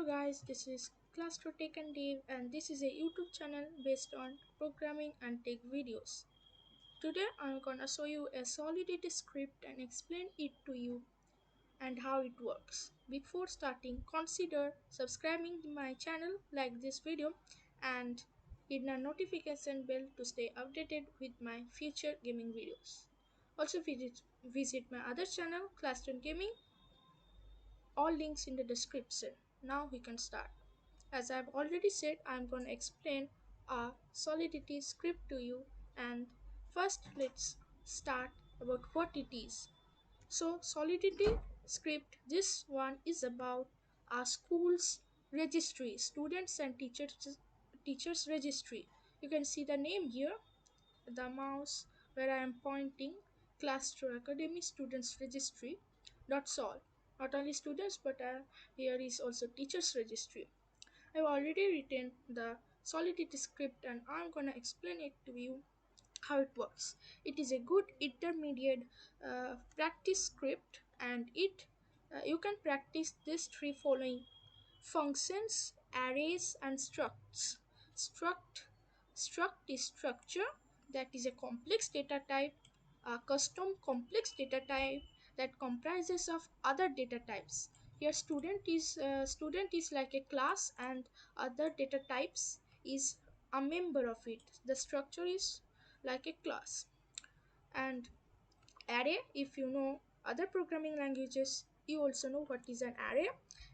Hello guys, this is Clastro Tech and Dave, and this is a YouTube channel based on programming and tech videos. Today I'm gonna show you a Solidity script and explain it to you and how it works. Before starting, consider subscribing to my channel, like this video, and hit the notification bell to stay updated with my future gaming videos. Also visit my other channel, Clastron Gaming, all links in the description. Now we can start. As I've already said, I'm going to explain a Solidity script to you, and first let's start about what it is. So Solidity script, this one is about our school's registry, students and teachers registry. You can see the name here, the mouse where I am pointing, Clastro Academy Students Registry. That's all. Not only students, but here is also teachers registry. I've already written the Solidity script and I'm gonna explain it to you how it works. It is a good intermediate practice script, and it you can practice these three following: functions, arrays, and structs. Struct is structure, that is a complex data type, a custom complex data type that comprises of other data types. Here student is like a class, and other data types is a member of it. The structure is like a class. And array, if you know other programming languages, you also know what is an array.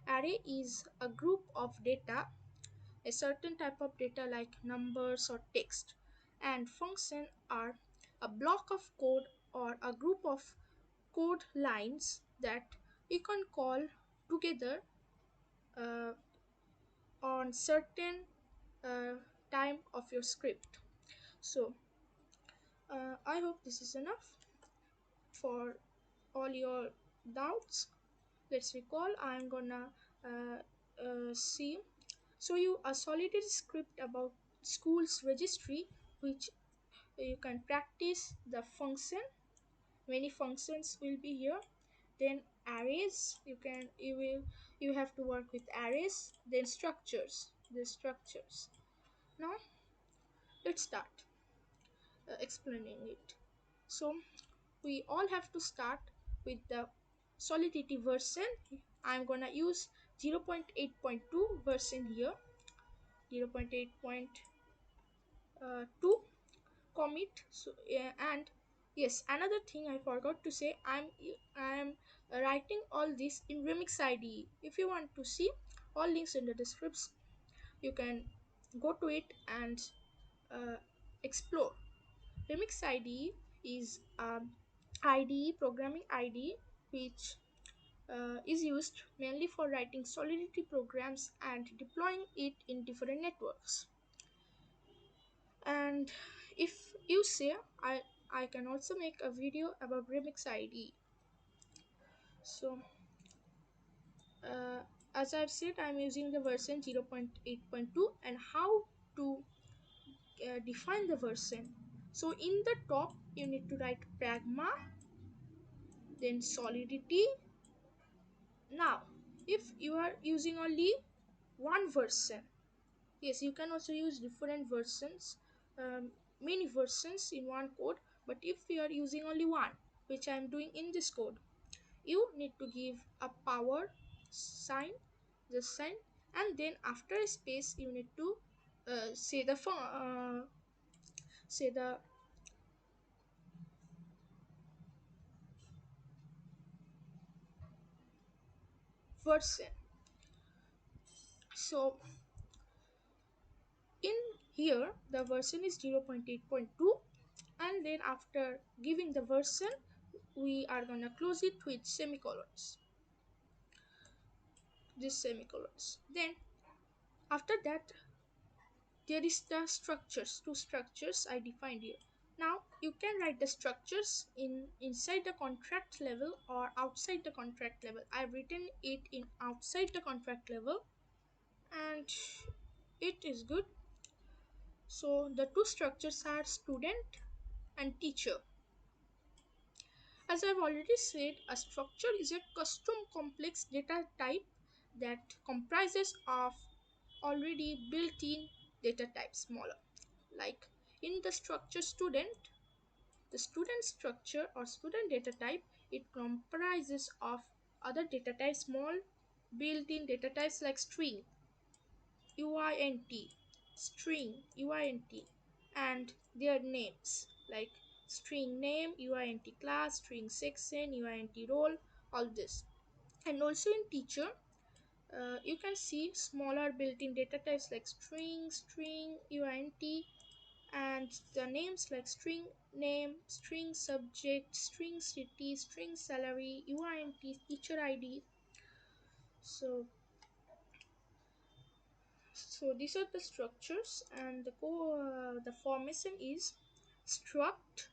Array is a group of data, a certain type of data like numbers or text. And function are a block of code or a group of code lines that you can call together uh, on certain uh, time of your script. So I hope this is enough for all your doubts. Let's recall. I'm gonna see show you a Solidity script about school's registry, which you can practice the function. Many functions will be here. Then arrays, you have to work with arrays. Then structures, the structures. Now let's start explaining it. So we all have to start with the Solidity version. I'm gonna use 0.8.2 version here. 0.8.2 commit. So and yes, another thing I forgot to say, I'm writing all this in Remix IDE. If you want to see, all links in the description, you can go to it and uh, explore. Remix IDE is IDE, programming IDE, which is used mainly for writing Solidity programs and deploying it in different networks. And if you say, I can also make a video about Remix IDE. So as I've said, I'm using the version 0.8.2, and how to define the version. So in the top you need to write pragma, then Solidity. Now if you are using only one version, yes, you can also use different versions, many versions in one code. But if you are using only one, which I am doing in this code, you need to give a power sign, the sign, and then after a space you need to say the version. So in here the version is 0.8.2, and then after giving the version, we are gonna close it with semicolons, this semicolons. Then after that there is the structures, two structures I defined here. Now you can write the structures inside the contract level or outside the contract level. I've written it in outside the contract level, and it is good. So the two structures are student and teacher. As I've already said, a structure is a custom complex data type that comprises of already built-in data types smaller. Like in the structure student, the student structure or student data type, it comprises of other data types, small built-in data types like string, uint, string, uint, and their names like string name, uint class, string section, uint role, all this. And also in teacher, you can see smaller built-in data types like string uint, and the names like string name, string subject, string city, string salary, uint, teacher id. So these are the structures, and the formation is struct,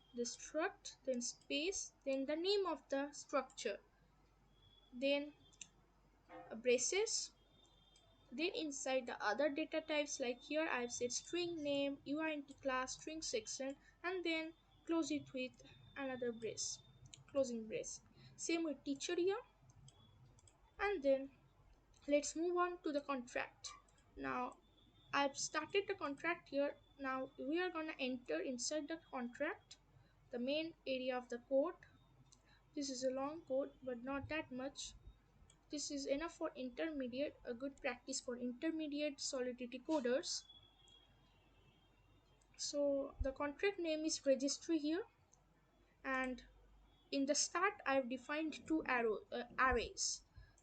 then space, then the name of the structure, then braces, then inside the other data types, like here I've said string name, uint class, string section, and then close it with another brace, closing brace. Same with teacher here. And then let's move on to the contract. Now I've started the contract here. Now we are gonna enter inside the contract the main area of the code. This is a long code, but not that much. This is enough for intermediate, a good practice for intermediate Solidity coders. So the contract name is Registry here, and in the start I've defined two arrays.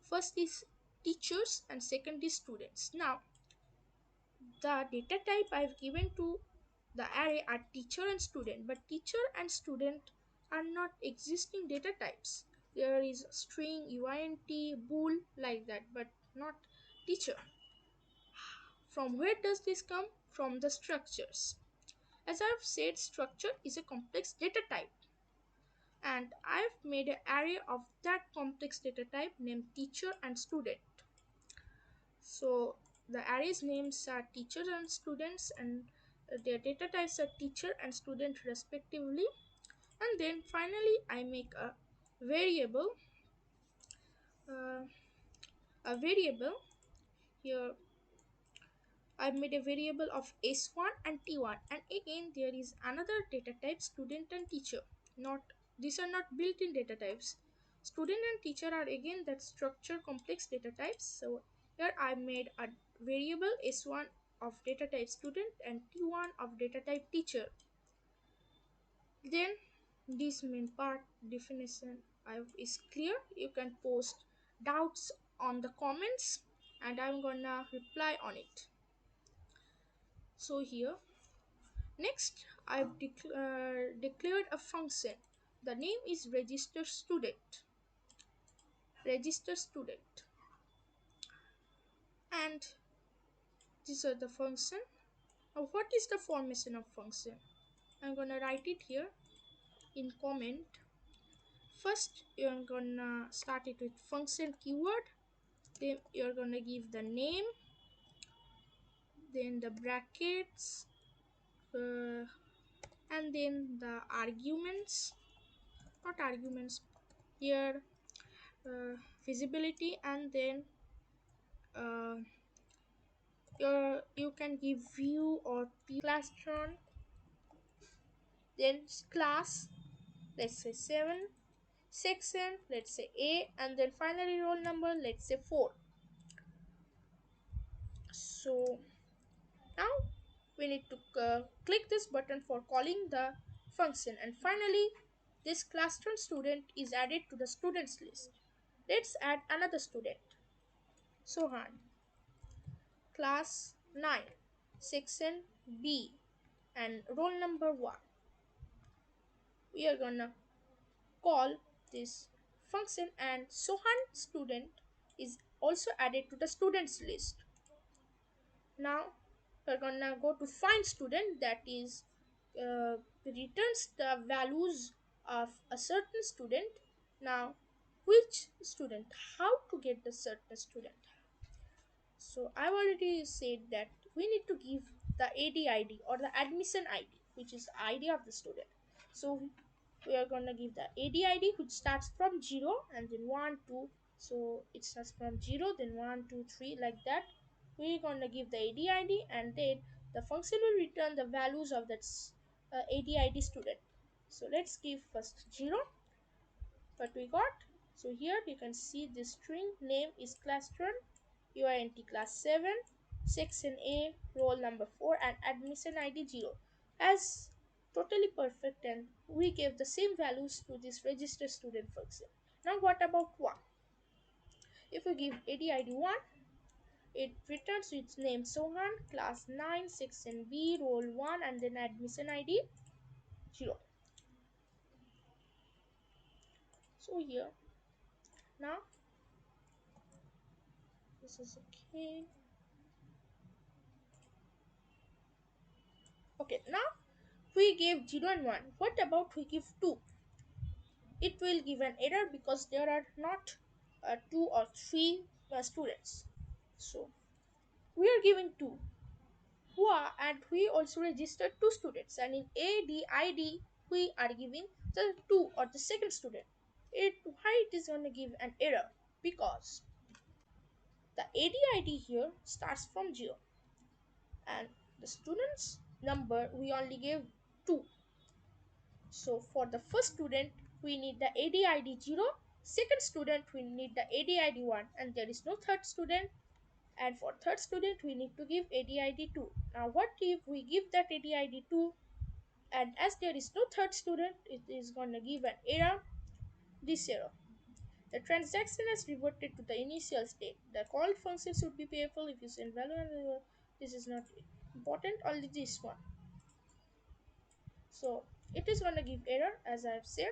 First is teachers and second is students. Now the data type I've given to the array are teacher and student, but teacher and student are not existing data types. There is string, uint, bool, like that, but not teacher. From where does this come? From the structures. As I've said, structure is a complex data type, and I've made an array of that complex data type named teacher and student. So the array's names are teachers and students, and their data types are teacher and student respectively. And then finally I make variable uh, a variable here. I've made a variable of s1 and t1, and again there is another data type student and teacher. Not These are not built-in data types. Student and teacher are again that structure complex data types. So here I made a variable s1 of data type student and t1 of data type teacher. Then this main part definition is clear. You can post doubts on the comments, and I'm gonna reply on it. So here, next I've declared a function. The name is register student. Register student, and these are the function. Now what is the formation of function? I'm gonna write it here in comment. First you're gonna start it with function keyword, then you're gonna give the name, then the brackets, uh, and then the arguments, not arguments here, visibility, and then you can give view or Clastron, then class, let's say 7, section, let's say A, and then finally roll number, let's say 4. So now we need to click this button for calling the function, and finally this Clastron student is added to the students list. Let's add another student, Sohan, class 9, section B, and roll number 1. We are gonna call this function, and Sohan student is also added to the students list. Now we're gonna go to find student, that is returns the values of a certain student. Now which student, how to get the certain student? So I've already said that we need to give the AD ID or the admission ID, which is ID of the student. So we are gonna give the AD ID which starts from 0 and then 1 2 So it starts from 0, then 1, 2, 3, like that. We're gonna give the ADID, and then the function will return the values of that ADID student. So let's give first 0, what we got. So here you can see the string name is Clastron, you are in class 7, section A, roll number 4, and admission ID 0. As totally perfect, and we gave the same values to this register student function. Now what about 1? If we give ADID 1, it returns its name Sohan, class 9, section B, roll 1, and then admission ID 0. So here, now this is okay. Okay, now we gave 0 and 1. What about we give 2? It will give an error because there are not 2 or 3 students. So we are giving 2. And we also registered 2 students, and in ADID we are giving the 2 or the second student. Why it is going to give an error? Because the ADID here starts from 0, and the students number we only gave 2. So for the first student, we need the ADID 0. Second student, we need the ADID 1. And there is no third student. And for third student, we need to give ADID 2. Now what if we give that ADID 2? And as there is no third student, it is going to give an error. This error. The transaction has reverted to the initial state. The called function should be payable if you send value, and this is not important, only this one. So it is going to give error, as I have said.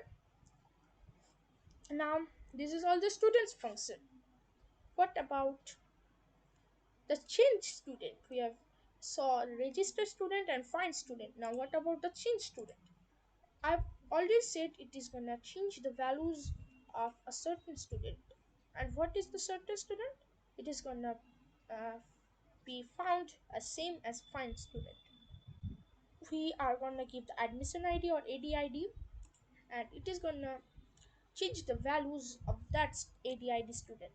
Now this is all the students function. What about the change student? We have saw register student and find student. Now what about the change student? I've already said it is gonna change the values of a certain student. And what is the certain student? It is gonna uh, be found as same as find student. We are gonna give the admission ID or ADID, and it is gonna change the values of that ADID student.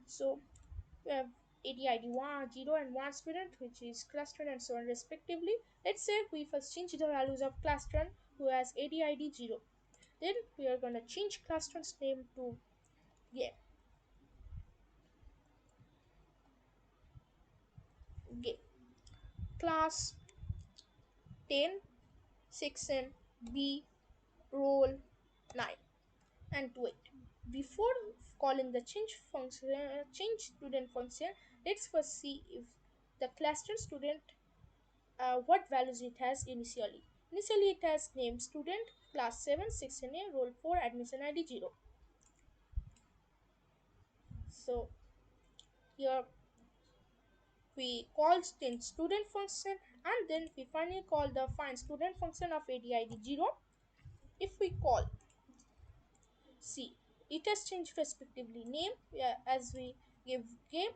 So we have ADID 1, 0 and 1 student, which is Clastron and so on respectively. Let's say we first change the values of Clastron, who has ADID 0. Then we are going to change Clastron's name to Game. Game. Class 10, section B, roll 9, and wait. Before calling the change function, change student function, let's first see if the Clastron student what values it has initially. Initially, it has name student, class 7, section A, roll 4, admission ID 0. So here we call student function, and then we finally call the find student function of ADID 0. If we call, see, it has changed respectively name, as we give game,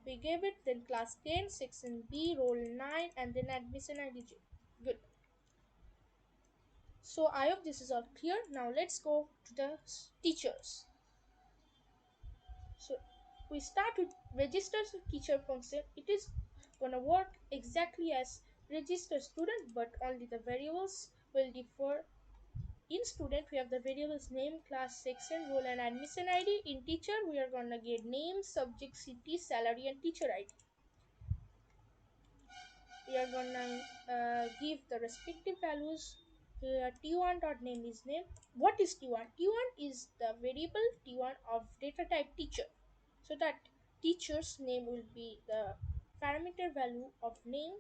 we gave it, then class 10, section B, roll 9, and then admission ID 0. Good. So I hope this is all clear. Now let's go to the teachers. So we start with register teacher function. It is gonna work exactly as register student, but only the variables will differ. In student, we have the variables name, class, section, roll, and admission ID. In teacher, we are gonna get name, subject, city, salary, and teacher ID. We are gonna give the respective values. Here t1 dot name is name. What is t1? T1 is the variable t1 of data type teacher. So that teacher's name will be the parameter value of name.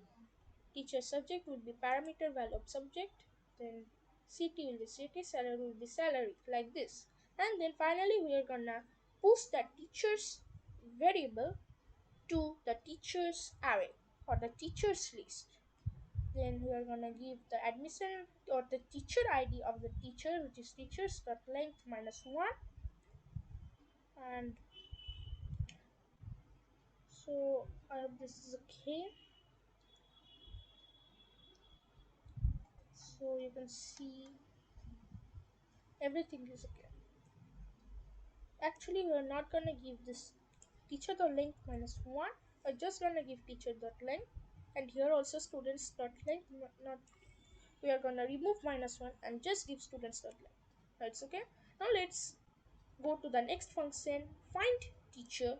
Teacher subject will be parameter value of subject. Then city will be city, salary will be salary, like this. And then finally we are gonna push that teacher's variable to the teacher's array or the teacher's list. Then we are gonna give the admission or the teacher ID of the teacher, which is teachers dot length minus 1. And so I hope this is okay. So you can see everything is okay. Actually, we are not gonna give this teacher the link minus 1. We're just gonna give teacher dot length, and here also students dot length. Not we are gonna remove minus 1 and just give students dot length. That's okay. Now let's go to the next function. Find teacher.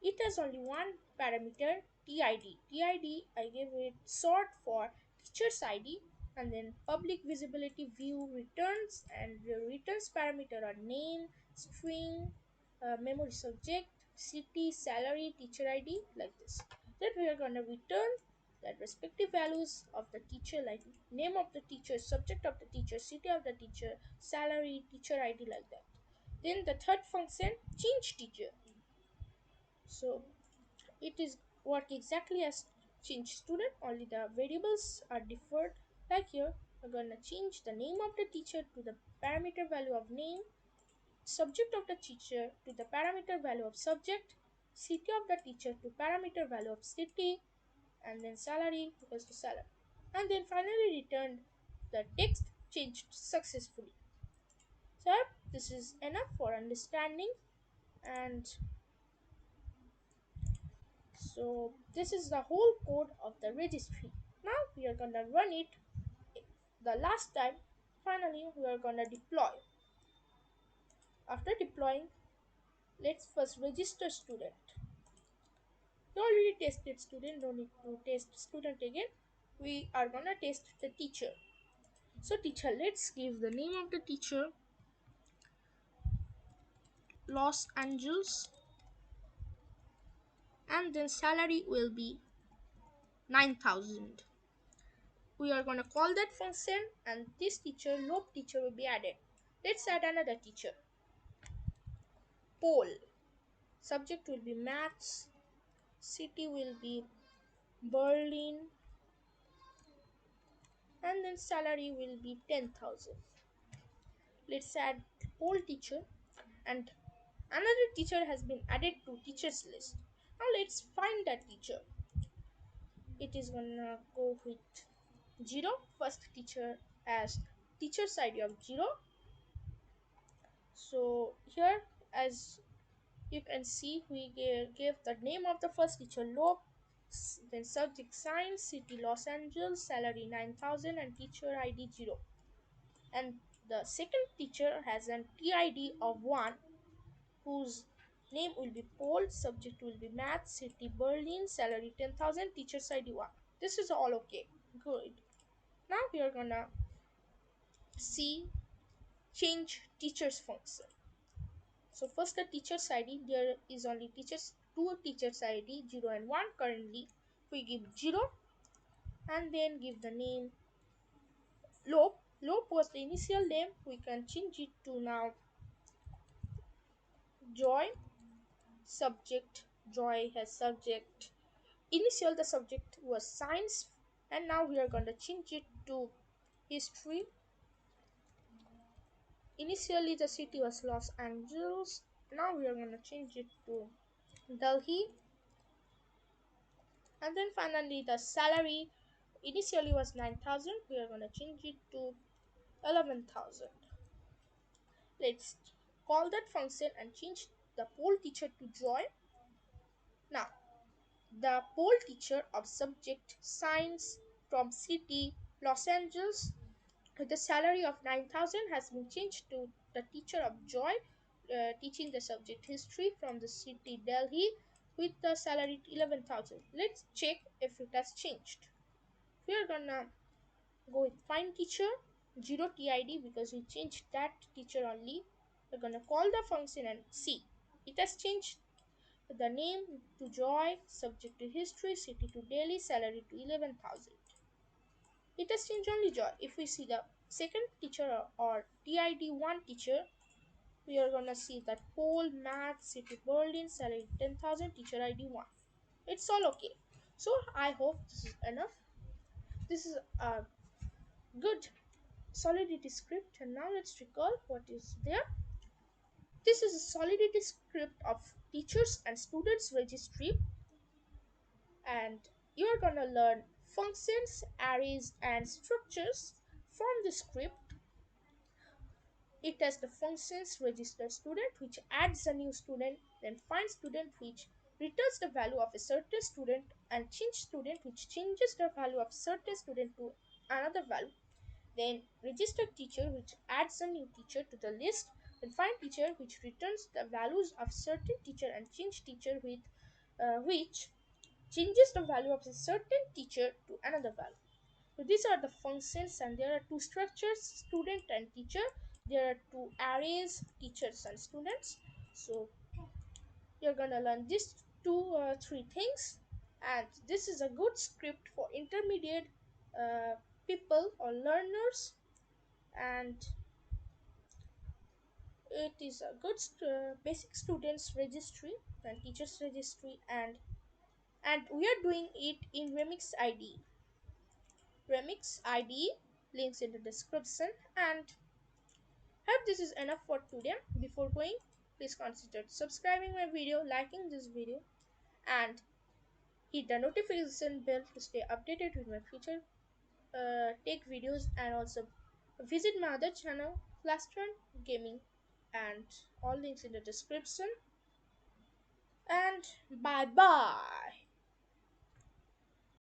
It has only one parameter, TID. TID, I gave it short for teacher's ID, and then public visibility view returns, and the returns parameter are name, string, memory subject, city, salary, teacher ID, like this. Then we are going to return the respective values of the teacher, like name of the teacher, subject of the teacher, city of the teacher, salary, teacher ID, like that. Then the third function, change teacher. So it is work exactly as change student, only the variables are differed. Like here, we're gonna change the name of the teacher to the parameter value of name, subject of the teacher to the parameter value of subject, city of the teacher to parameter value of city, and then salary equals to salary. And then finally return the text changed successfully. So this is enough for understanding, and so this is the whole code of the registry. Now we are gonna run it the last time. Finally, we are gonna deploy. After deploying, let's first register student. We already tested student, don't need to test student again. We are gonna test the teacher. So teacher, let's give the name of the teacher Los Angeles, and then salary will be 9,000. We are gonna call that function, and this teacher, loop teacher, will be added. Let's add another teacher, Paul. Subject will be maths, city will be Berlin, and then salary will be 10,000. Let's add Paul teacher, and another teacher has been added to teachers list. Now let's find that teacher. It is gonna go with 0, first teacher as teacher's ID of 0. So here, as you can see, we gave the name of the first teacher Lope, then subject science, city Los Angeles, salary 9,000, and teacher ID 0. And the second teacher has an TID of 1, whose name will be Paul, subject will be math, city Berlin, salary 10,000, teacher's ID 1. This is all okay. Good. Now we are gonna see change teachers function. So first the teacher's ID, there is only two teachers ID 0 and 1. Currently we give 0, and then give the name Lope. Lope was the initial name, we can change it to now Joy. Subject, Joy has subject. Initial the subject was science, and now we are going to change it to history. Initially the city was Los Angeles, now we are going to change it to Delhi. And then finally the salary initially was 9,000, we are going to change it to 11,000. Let's call that function and change the poll teacher to Joy. Now the poll teacher of subject science from city Los Angeles, the salary of 9,000 has been changed to the teacher of Joy, teaching the subject history from the city Delhi, with the salary 11,000. Let's check if it has changed. We are gonna go with find teacher 0 TID because we changed that teacher only. We're gonna call the function and see it has changed the name to Joy, subject to history, city to Delhi, salary to 11,000. It has changed only Joy. If we see the second teacher or TID 1 teacher, we are gonna see that Pole, Math, City Berlin, salary 10,000, teacher ID 1. It's all okay. So I hope this is enough. This is a good Solidity script, and now let's recall what is there. This is a Solidity script of teachers and students registry, and you are gonna learn functions, arrays, and structures from the script. It has the functions register student, which adds a new student, then find student, which returns the value of a certain student, and change student, which changes the value of certain student to another value. Then register teacher, which adds a new teacher to the list. Then find teacher, which returns the values of certain teacher, and change teacher, with which changes the value of a certain teacher to another value. So these are the functions, and there are two structures, student and teacher. There are two arrays, teachers and students. So you're gonna learn these three things, and this is a good script for intermediate people or learners, and it is a good basic students registry and teachers registry, and we are doing it in remix id, links in the description. And hope this is enough for today. Before going, please consider subscribing my video, liking this video, and hit the notification bell to stay updated with my future tech videos. And also visit my other channel, Clastron Gaming, and all links in the description. And bye bye.